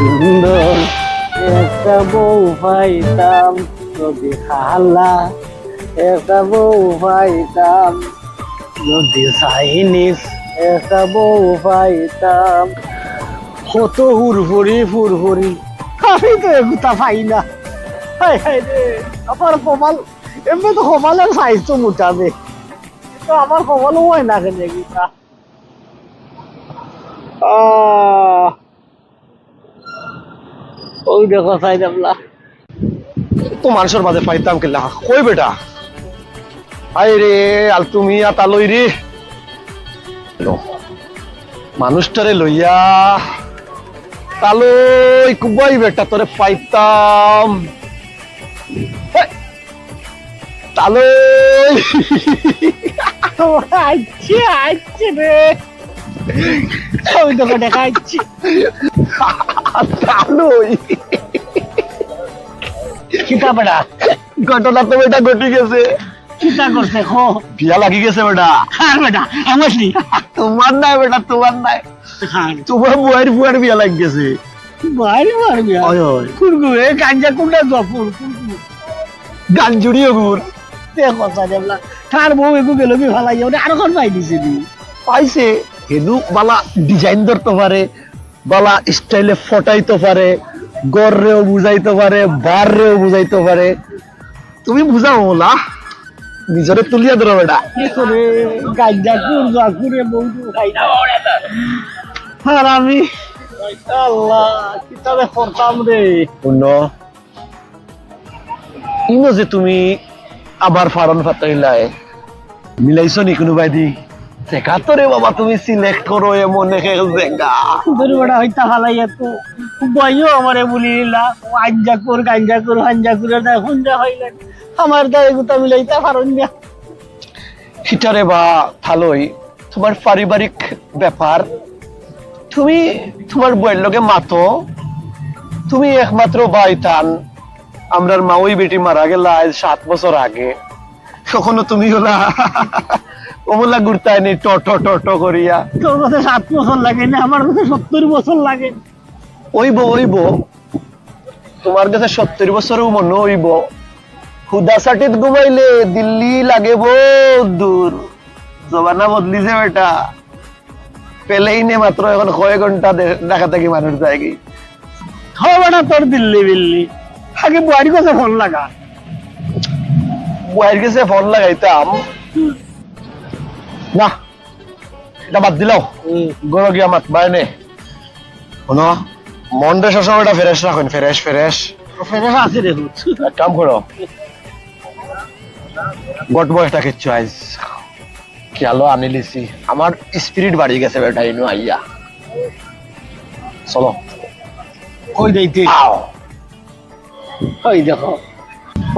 সুন্দর একটা বউ পাইতাম যদি খালা, একটা বউ পাইতাম যদি চাইনিস, একটা বউ পাইতাম কত হুরহুরি ফুরহুরি, আমি তো এগুতা পাই না। হাই হাই রে, আমার কপাল এমনি তো কপালের সাইজ তো মোটাবে, তো আমার কপালও হয় না কেন এগুতা। ওই দেখো সাইড আমলা তো মানুষের মাঝে পাইতাম কিলা কই বেটা আই রে আল তুমি তালই রে মানুষটারে লইয়া তালই কুবাই বেটা তোরে পাইতাম তালই আচ্ছা আচ্ছা রে, ওই দেখো দেখাচ্ছি তালই কিতা বেটা, ঘটনা তো বেটা ঘটি গেছে। কিতা করছে খো? বিয়া লাগি গেছে বেটা। আর বেটা আমার নি, তোমার নাই বেটা, তোমার নাই, তোমার বুয়ার বুয়ার বিয়া লাগি গেছে। বাইরে মারবি ওই ওই কুরকু এ গাঞ্জা কুন্ডা জপুর কুরকু গাঞ্জুড়ি ওগুর দেখো সাইড আমলা তার বউ এগু গেল কি ভালাই ওটা আর কোন পাই দিছে নি পাইছে হেদু বালা ডিজাইন ধরতে পারে, বালা স্টাইলে ফটাইতে পারে, গড়রেও বুঝাইতে পারে, বাররেও বুঝাইতে পারে। তুমি বুঝাও ওলা নিজরে তুলিয়া ধরো বেটা। কি করে গাঞ্জা কুর জাকুরে বউ খাই না আর আমি আল্লাহ কিতাবে করতাম রে। অন্য ইনো যে তুমি আবার ফারন ফাতাইলায় মিলাইছো নি কোনো বাইদি দেখা তো রে বাবা, তুমি সিলেক্ট করো এমন জায়গা ধরে বড় হইতা ফালাই এত বইও আমারে বলিলা আঞ্জা কর গাঞ্জা কর হাঞ্জা করে না হুঞ্জা হইলেন আমার দায় গুতা মিলাইতা পারন না। হিটারে বা থালই তোমার পারিবারিক ব্যাপার, তুমি তোমার বইয়ের লগে মাতো, তুমি একমাত্র বাইতান, আমরার মা ওই বেটি মারা গেল আজ 7 বছর আগে, কখনো তুমি হলা ওমলা ঘুরতায় নি ট ট ট ট করিয়া। তোর কাছে 7 বছর লাগে না, আমার কাছে 70 বছর লাগে। ওইব তোমার কাছে 70 বছরও মনে হইব, হুদা সাটিত ঘুমাইলে দিল্লি লাগে বহুত দূর, জমানা বদলিছে বেটা, পেলেই নে মাত্র এখন কয়েক ঘন্টা ঢাকা থেকে মানুষ যায় কি হবে না তোর দিল্লি বিল্লি, আগে বাড়ি কাছে ফোন লাগা, বয়ের কাছে ফোন লাগাইতাম না, এটা বাদ দিলাও গরো গিয়া মাত বাইনে শোনো, মনটা সবসময় এটা ফ্রেশ রাখুন, ফ্রেশ ফ্রেশ ফেরে আছে রে এক কাম করো, গট বয়সটা কিচ্ছু আইস খেয়ালো আনি লিছি, আমার স্পিরিট বাড়ি গেছে বেটা ইনু আইয়া, চলো কই দেইতে আও। ওই দেখো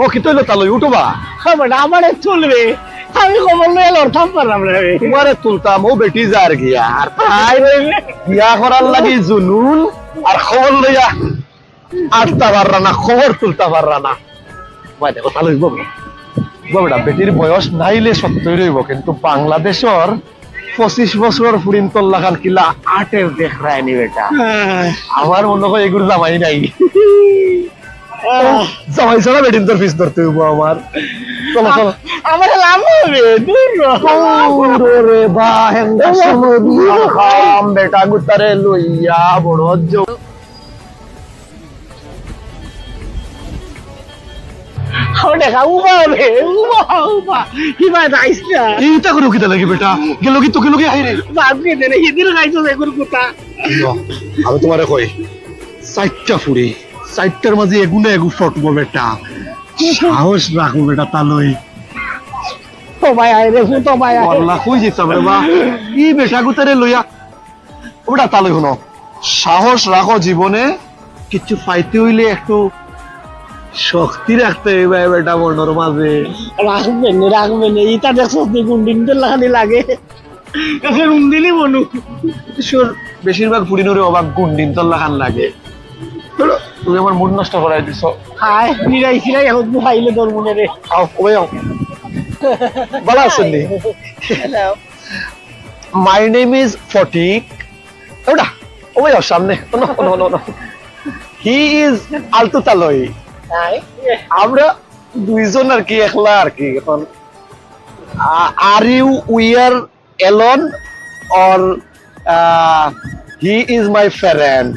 ও কি তৈল তালই উঠবা, হবে না আমারে চলবে, আমি খবর লয়ে লড়তাম পারলাম না রে। তোমারে তুলতাম ও বেটি যার গিয়া আর তাই বিয়া করার লাগি জুনুন আর খবর লইয়া আটটা পাররা না, খবর তুলতে পাররা না। ভাই দেখো তালই বেটা বেটির বয়স নাইলে 70 রইব, কিন্তু বাংলাদেশের 25 বছর ফুরিন তোল্লা খান কিলা 8-এর দেখ রায়নি বেটা, আমার মনে হয় এগুলো জামাই নাই, জামাই ছাড়া বেটিন তোর ফিস ধরতে হইব আমার। চলো চলো আমার লাভ হবে দূর রে বা হেঙ্গা সমদি খাম বেটা গুতারে লইয়া বড় যোগ দেখা উবা রে উবা কি ভাই রাইস না এইটা করে কিটা লাগি বেটা গেল কি তোকে লগে আইরে বাপকে দেনে হিদির খাইছো এগুর কথা। আমি তোমারে কই 4টা ফুড়ি 4টার মাঝে এগুনে এগু ফটবো বেটা, সাহস রাখো বেটা তালই তো ভাই আই রে তো ভাই আই আল্লাহ কই যেতাম রে বা ই বেটা গুতারে লইয়া ওটা তালই শুনো, সাহস রাখো, জীবনে কিছু পাইতে হইলে একটু শক্তি রাখতে হইবে বেটা মনের মাঝে, রাখবেন ইটা দেখছো গুন্ডিন লাগানি লাগে এখন উন্দিলি মনু বেশিরভাগ ফুড়িনুরে অবাক গুন্ডিন তল্লা খান লাগে। তুমি আমার মুড নষ্ট করাই দিছো। হাই নিরাই খিরাই এখন খাইলে তোর মনে রে আও কই আও ভালো আছেন নি? My name is Fatik. ওটা ওই সামনে হি ইজ আলতু তালই। আমরা দুইজন আর কি একলা আর কি এখন। Are you we are alone or he is my friend?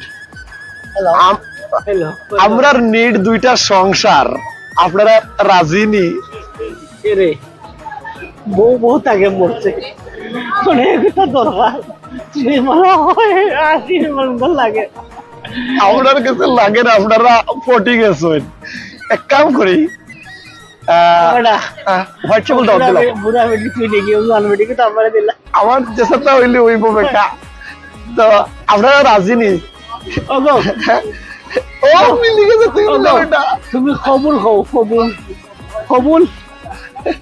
Hello আমরা নিড দুইটা সংসার, আপনারা রাজি নি? রে বউ বহুত আগে মরছে অনেক দরকার মনে হয় আশীর্বাদ লাগে আপনার কাছে লাগে না, আপনারা পটি গেছেন। এক কাম করি, হোয়াটসঅ্যাপ দাও দিলাম। বুড়া বেটি তুই দেখি জোয়ান বেটিকে তো আমার দিলা আমার চেষ্টা হইলে হইব বেটা। তো আপনারা রাজি নি? ওগো ও মিলি গেছে, তুই বললে বেটা। তুমি কবুল হও, কবুল কবুল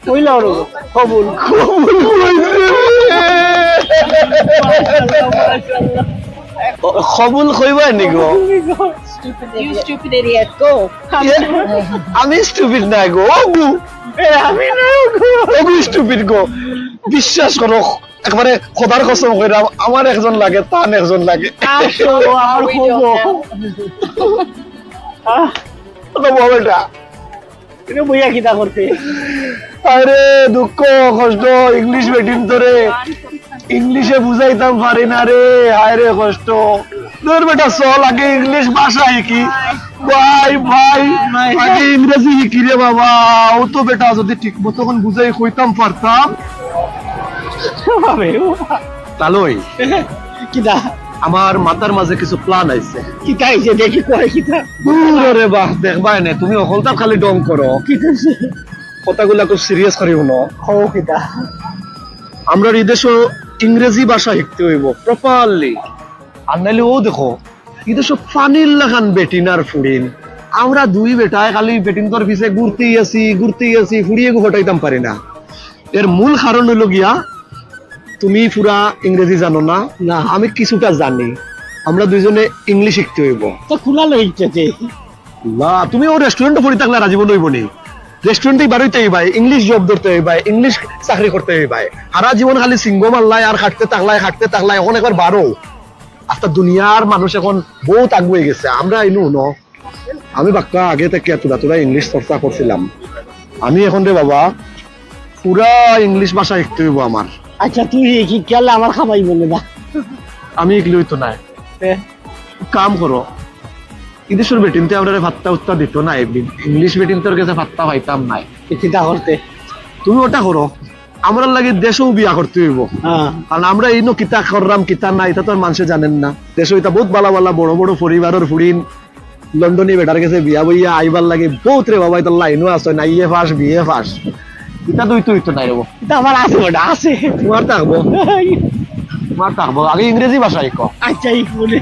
কইলা ওর কবুল কবুল হইছে। কবুল কইবা নিগো? You stupid idiot, go. আমি স্টুপিড না গো, ওগু আমি না ওগু স্টুপিড গো। বিশ্বাস করো, একবারে খোদার কসম কইরা আমার একজন লাগে, তান একজন লাগে। আসো আমার হবো তো বাবাটা এটা বইয়া কিতা করতে আরে দুঃখ কষ্ট, ইংলিশ বেটিম তোরে ইংলিশে বুঝাইতাম পারি না রে। হায় রে কষ্ট। তোর বেটা চল আগে ইংলিশ ভাষা শিখি। ভাই ভাই আগে ইংরেজি শিখি রে বাবা। ও তো বেটা যদি ঠিক মতো বুঝাই কইতাম পারতাম। তালই কিতা আমার মাথার মাঝে কিছু প্ল্যান আইছে। কিতা আইছে দেখি কয় কিতা রে বাহ, দেখবাই না তুমি অকলতা খালি ডং করো, কিতা কথাগুলা খুব সিরিয়াস করিও না। হও কিতা আমরা এই দেশে ইংরেজি ভাষা শিখতে হইব প্রপারলি। আর নাইলে ও দেখো এই দেশে ফানির লাগান বেটিনার ফুড়িন। আমরা দুই বেটায় খালি বেটিন তোর পিছে ঘুরতেই আছি ফুড়িয়ে ঘটাইতাম পারি না। এর মূল কারণ হইল গিয়া তুমি পুরা ইংরেজি জানো না, না আমি কিছুটা জানি। আমরা দুইজনে ইংলিশ শিখতে হইব। তো খোলা লইতেছে না তুমি ও রেস্টুরেন্টে পড়ি থাকলে রাজীবন হইব নি। রেস্টুরেন্টে বাড়িতে হইবাই, ইংলিশ জব ধরতে হইবাই, ইংলিশ চাকরি করতে হইবাই। সারা জীবন খালি সিঙ্গো মাল্লাই আর খাটতে থাকলাই এখন একবার বারো। আস্তা দুনিয়ার মানুষ এখন বহুত আগুয়ে গেছে, আমরা ইনু ন। আমি বাক্কা আগে থেকে তোরা ইংলিশ চর্চা করছিলাম। আমি এখন রে বাবা পুরা ইংলিশ ভাষা শিখতে হইব আমার। আচ্ছা তুই কি কেলা আমার খাবাই বলে না আমি এগুলোই তো নাই। কাম করো, ইদেশের বেটিনতে আমরা ভাত্তা উত্তা দিত না, ইংলিশ বেটিন তোর কাছে ভাত্তা পাইতাম নাই। কিতা করতে তুমি ওটা করো, আমরা লাগে দেশেও বিয়া করতে হইব। কারণ আমরা এই কিতা করলাম কিতা না এটা তো আর মানুষে জানেন না। দেশ এটা বহুত বালা বালা বড় বড় পরিবারের ফুড়িন লন্ডনে বেটার কাছে বিয়া বইয়া আইবার লাগে বহুত রে বাবা। এটা লাইনও আছে না, ইয়ে ফাঁস বিয়ে ফাঁস এটা তুই তো নাই রেবো। এটা আমার আছে ওটা আছে, তোমার থাকবো আগে ইংরেজি ভাষায় ক। আচ্ছা এই বলে